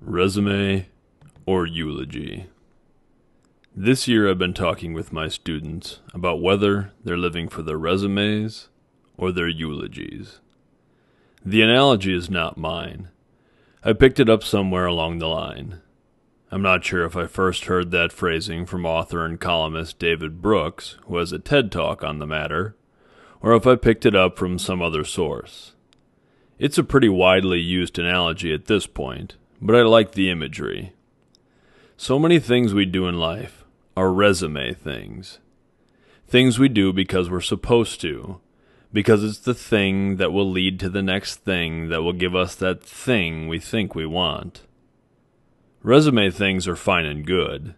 Resume or eulogy. This year I've been talking with my students about whether they're living for their resumes or their eulogies. The analogy is not mine. I picked it up somewhere along the line. I'm not sure if I first heard that phrasing from author and columnist David Brooks, who has a TED Talk on the matter, or if I picked it up from some other source. It's a pretty widely used analogy at this point, but I like the imagery. So many things we do in life are resume things. Things we do because we're supposed to, because it's the thing that will lead to the next thing that will give us that thing we think we want. Resume things are fine and good.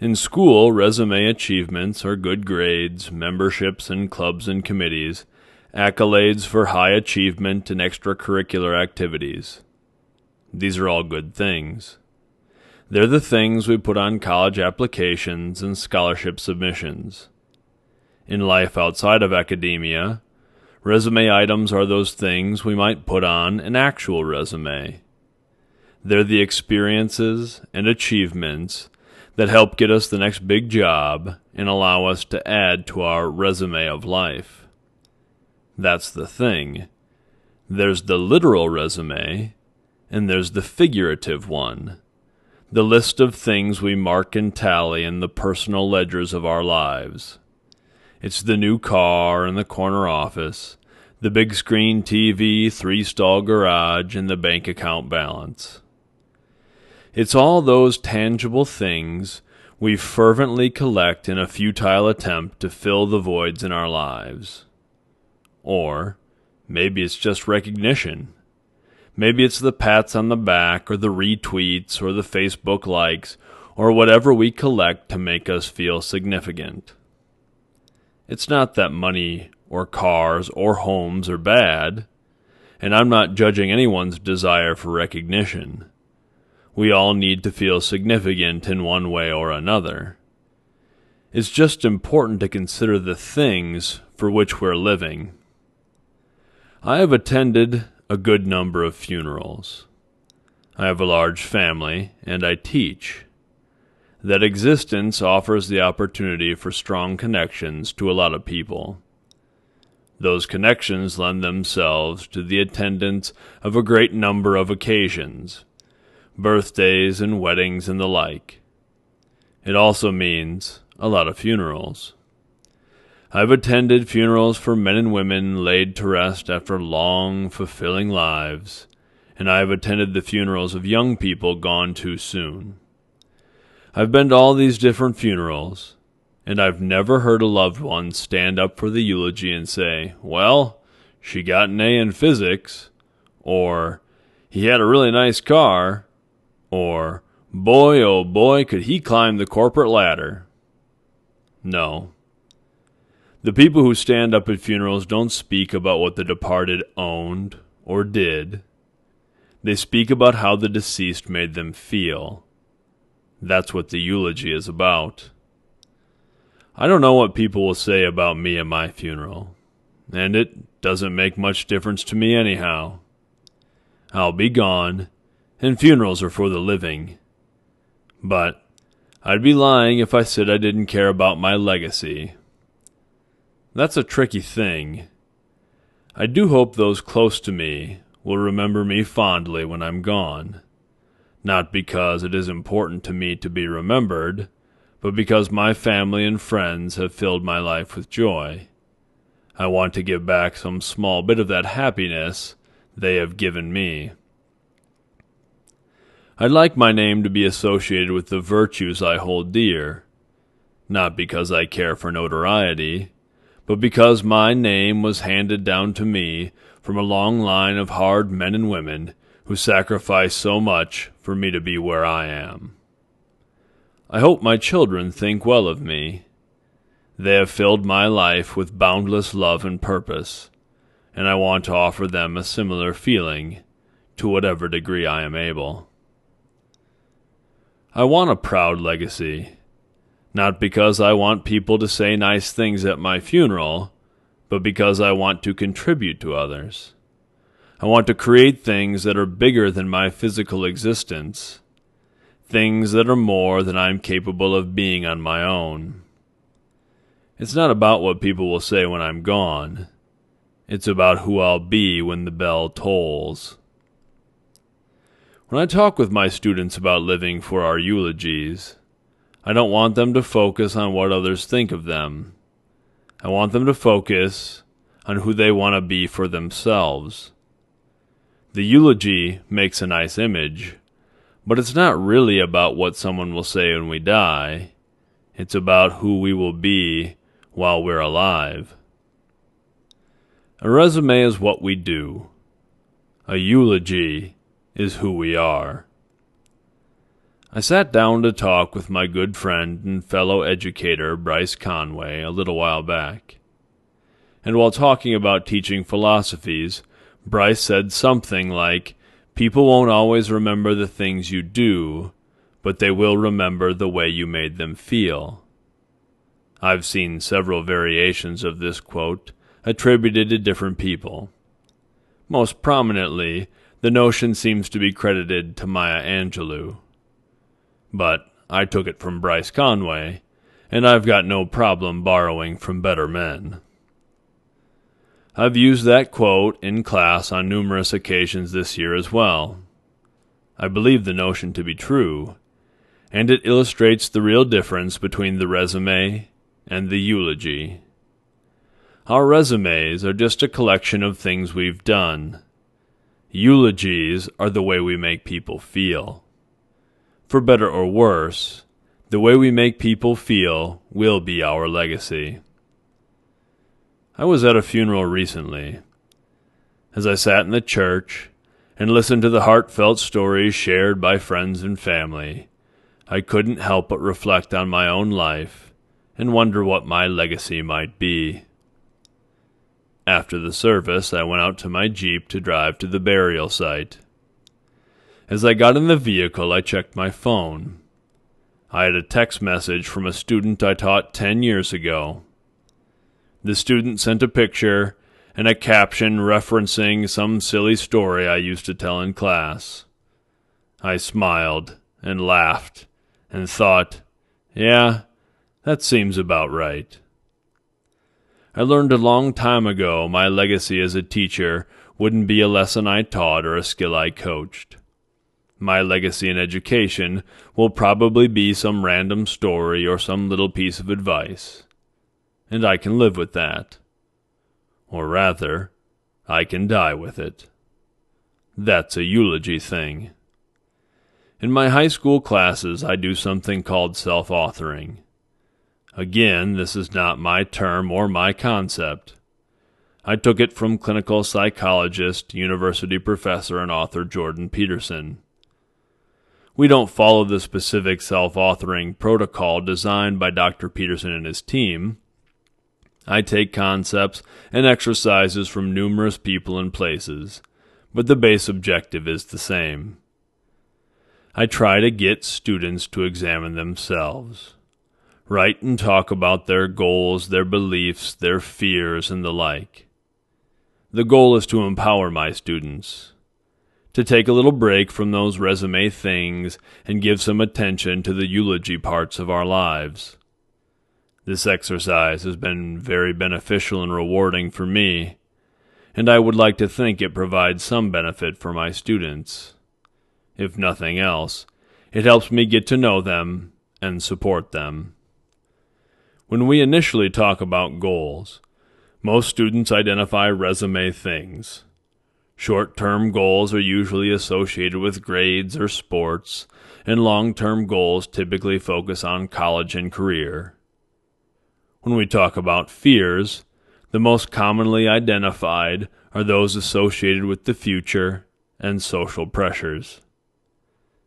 In school, resume achievements are good grades, memberships in clubs and committees, accolades for high achievement and extracurricular activities. These are all good things. They're the things we put on college applications and scholarship submissions. In life outside of academia, resume items are those things we might put on an actual resume. They're the experiences and achievements that help get us the next big job and allow us to add to our resume of life. That's the thing. There's the literal resume, and there's the figurative one, the list of things we mark and tally in the personal ledgers of our lives. It's the new car and the corner office, the big screen TV, 3-stall garage, and the bank account balance. It's all those tangible things we fervently collect in a futile attempt to fill the voids in our lives. Or maybe it's just recognition. Maybe it's the pats on the back or the retweets or the Facebook likes or whatever we collect to make us feel significant. It's not that money or cars or homes are bad, and I'm not judging anyone's desire for recognition. We all need to feel significant in one way or another. It's just important to consider the things for which we're living. I have attended a good number of funerals. I have a large family, and I teach. That existence offers the opportunity for strong connections to a lot of people. Those connections lend themselves to the attendance of a great number of occasions, birthdays and weddings and the like. It also means a lot of funerals. I've attended funerals for men and women laid to rest after long, fulfilling lives, and I have attended the funerals of young people gone too soon. I've been to all these different funerals, and I've never heard a loved one stand up for the eulogy and say, "Well, she got an A in physics," or "He had a really nice car," or "Boy, oh boy, could he climb the corporate ladder." No. The people who stand up at funerals don't speak about what the departed owned or did. They speak about how the deceased made them feel. That's what the eulogy is about. I don't know what people will say about me at my funeral, and it doesn't make much difference to me anyhow. I'll be gone, and funerals are for the living. But I'd be lying if I said I didn't care about my legacy. That's a tricky thing. I do hope those close to me will remember me fondly when I'm gone. Not because it is important to me to be remembered, but because my family and friends have filled my life with joy. I want to give back some small bit of that happiness they have given me. I'd like my name to be associated with the virtues I hold dear, not because I care for notoriety, but because my name was handed down to me from a long line of hard men and women who sacrificed so much for me to be where I am. I hope my children think well of me. They have filled my life with boundless love and purpose, and I want to offer them a similar feeling to whatever degree I am able. I want a proud legacy. Not because I want people to say nice things at my funeral, but because I want to contribute to others. I want to create things that are bigger than my physical existence, things that are more than I'm capable of being on my own. It's not about what people will say when I'm gone. It's about who I'll be when the bell tolls. When I talk with my students about living for our eulogies, I don't want them to focus on what others think of them. I want them to focus on who they want to be for themselves. The eulogy makes a nice image, but it's not really about what someone will say when we die. It's about who we will be while we're alive. A resume is what we do. A eulogy is who we are. I sat down to talk with my good friend and fellow educator Bryce Conway a little while back. And while talking about teaching philosophies, Bryce said something like, "People won't always remember the things you do, but they will remember the way you made them feel." I've seen several variations of this quote attributed to different people. Most prominently, the notion seems to be credited to Maya Angelou. But I took it from Bryce Conway, and I've got no problem borrowing from better men. I've used that quote in class on numerous occasions this year as well. I believe the notion to be true, and it illustrates the real difference between the resume and the eulogy. Our resumes are just a collection of things we've done. Eulogies are the way we make people feel. For better or worse, the way we make people feel will be our legacy. I was at a funeral recently. As I sat in the church and listened to the heartfelt stories shared by friends and family, I couldn't help but reflect on my own life and wonder what my legacy might be. After the service, I went out to my Jeep to drive to the burial site. As I got in the vehicle, I checked my phone. I had a text message from a student I taught 10 years ago. The student sent a picture and a caption referencing some silly story I used to tell in class. I smiled and laughed and thought, yeah, that seems about right. I learned a long time ago my legacy as a teacher wouldn't be a lesson I taught or a skill I coached. My legacy in education will probably be some random story or some little piece of advice. And I can live with that. Or rather, I can die with it. That's a eulogy thing. In my high school classes, I do something called self-authoring. Again, this is not my term or my concept. I took it from clinical psychologist, university professor, and author Jordan Peterson. We don't follow the specific self-authoring protocol designed by Dr. Peterson and his team. I take concepts and exercises from numerous people and places, but the base objective is the same. I try to get students to examine themselves, write and talk about their goals, their beliefs, their fears, and the like. The goal is to empower my students, to take a little break from those resume things and give some attention to the eulogy parts of our lives. This exercise has been very beneficial and rewarding for me, and I would like to think it provides some benefit for my students. If nothing else, it helps me get to know them and support them. When we initially talk about goals, most students identify resume things. Short-term goals are usually associated with grades or sports, and long-term goals typically focus on college and career. When we talk about fears, the most commonly identified are those associated with the future and social pressures.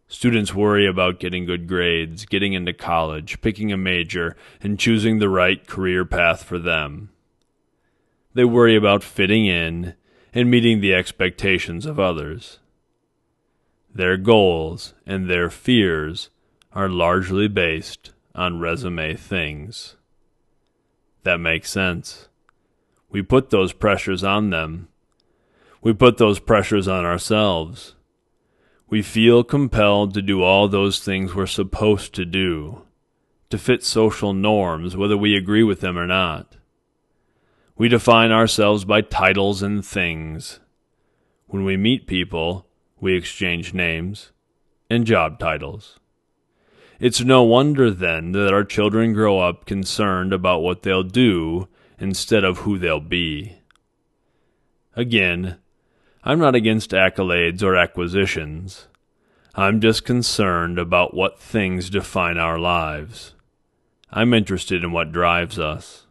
Students worry about getting good grades, getting into college, picking a major, and choosing the right career path for them. They worry about fitting in and meeting the expectations of others. Their goals and their fears are largely based on resume things. That makes sense. We put those pressures on them. We put those pressures on ourselves. We feel compelled to do all those things we're supposed to do, to fit social norms, whether we agree with them or not. We define ourselves by titles and things. When we meet people, we exchange names and job titles. It's no wonder, then, that our children grow up concerned about what they'll do instead of who they'll be. Again, I'm not against accolades or acquisitions. I'm just concerned about what things define our lives. I'm interested in what drives us.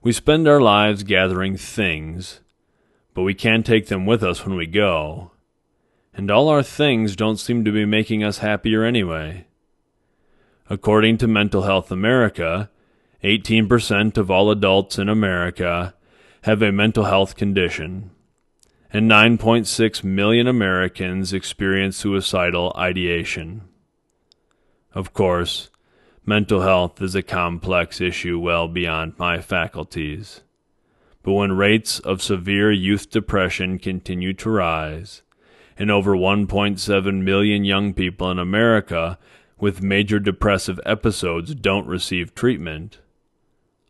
We spend our lives gathering things, but we can't take them with us when we go. And all our things don't seem to be making us happier anyway. According to Mental Health America, 18% of all adults in America have a mental health condition, and 9.6 million Americans experience suicidal ideation. Of course, mental health is a complex issue well beyond my faculties. But when rates of severe youth depression continue to rise, and over 1.7 million young people in America with major depressive episodes don't receive treatment,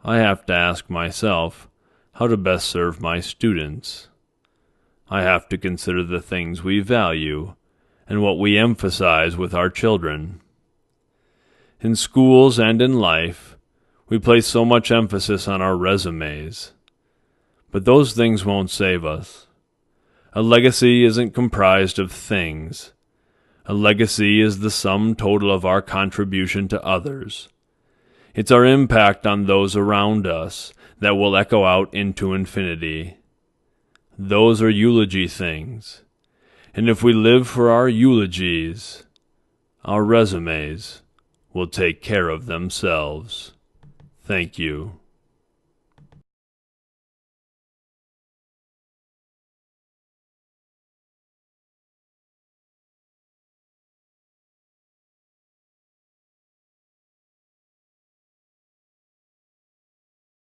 I have to ask myself how to best serve my students. I have to consider the things we value and what we emphasize with our children. In schools and in life, we place so much emphasis on our resumes. But those things won't save us. A legacy isn't comprised of things. A legacy is the sum total of our contribution to others. It's our impact on those around us that will echo out into infinity. Those are eulogy things. And if we live for our eulogies, our resumes will take care of themselves. Thank you.